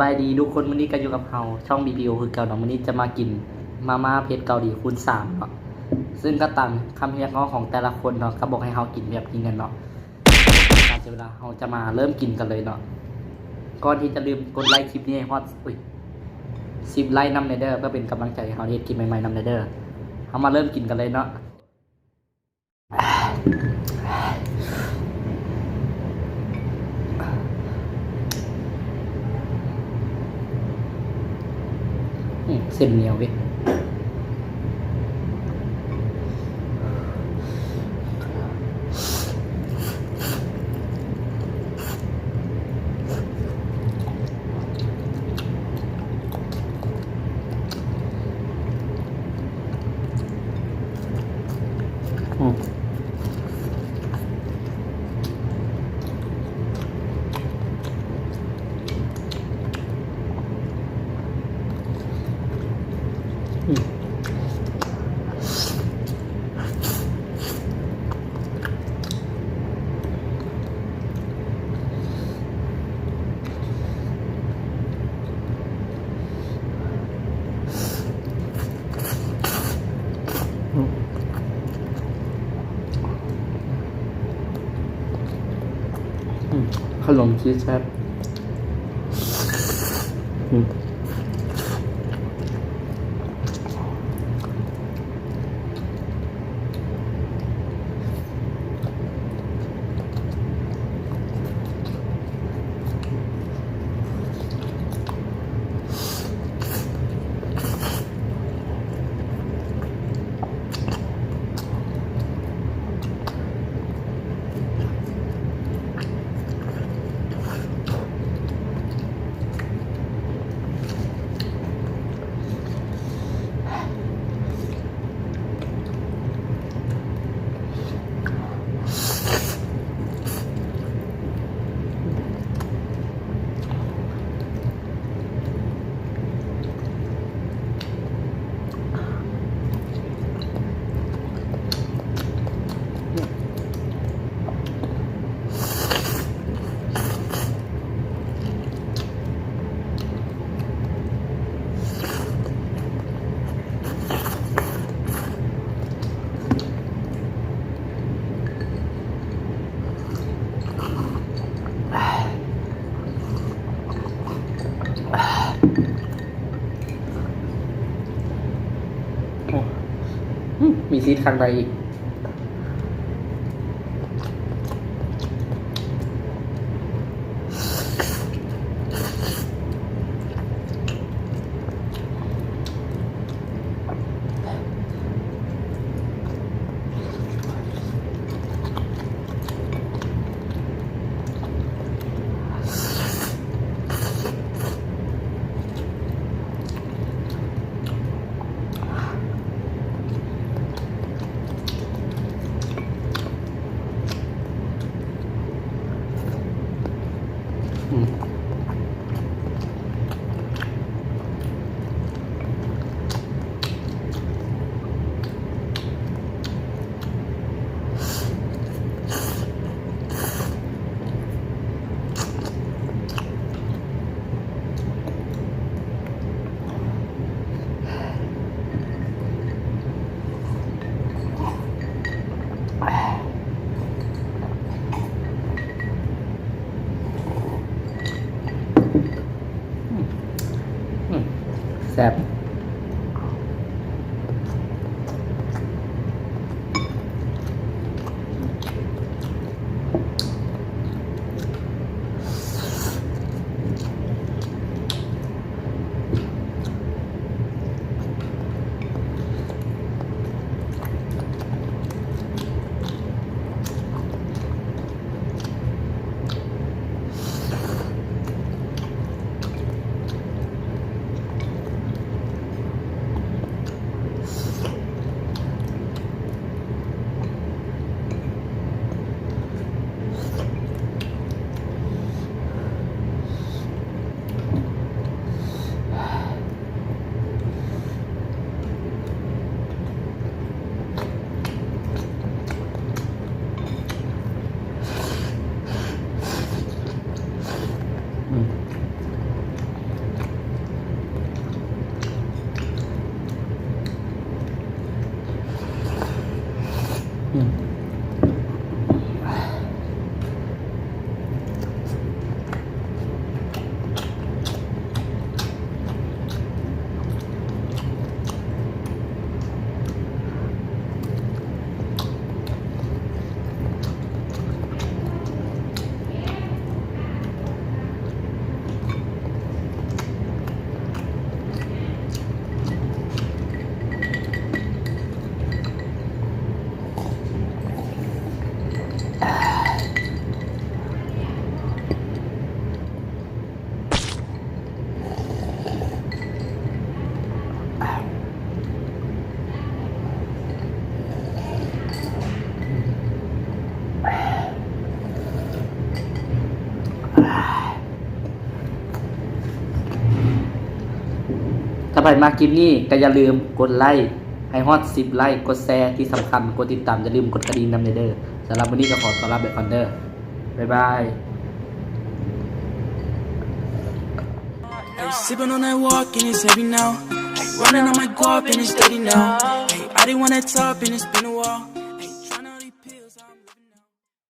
บายดีทุกคนวันนี้ก็อยู่กับเฮาช่อง BPO คือเก่าเนาะวันนี้จะมากินมาม่าเผ็ดเกาหลีคูณ3เนาะซึ่งก็ตามคำเรียกร้องของแต่ละคนเนาะก็บอกให้เฮากินแบบนี้กันเนาะการเสียเวลาเฮาจะมาเริ่มกินกันเลยเนาะก่อนที่จะลืมกดไลค์คลิปนี้ให้ฮอต10ไลค์นำในเด้อก็เป็นกำลังใจให้เฮาเฮ็ดคลิปใหม่ๆนำในเด้อเฮามาเริ่มกินกันเลยเนาะเส้นเหนียวเว้ยขนมชีสแซ่บมีซีดข้างในอีกแซ่บ ไผมาคลิปนี้ก็อย่าลืมกดไลค์ให้ฮอด10ไลค์กดแชร์ที่สำคัญกดติดตามอย่าลืมกดกระดิ่งนำเด้อสำหรับวันนี้ก็ขอต้อนรับไปก่อนเด้อบ๊ายบาย Hey, sipping on that walk and it's heavy now. Hey, running on my guap and it's steady now. Hey, I didn't want that top and it's been a while.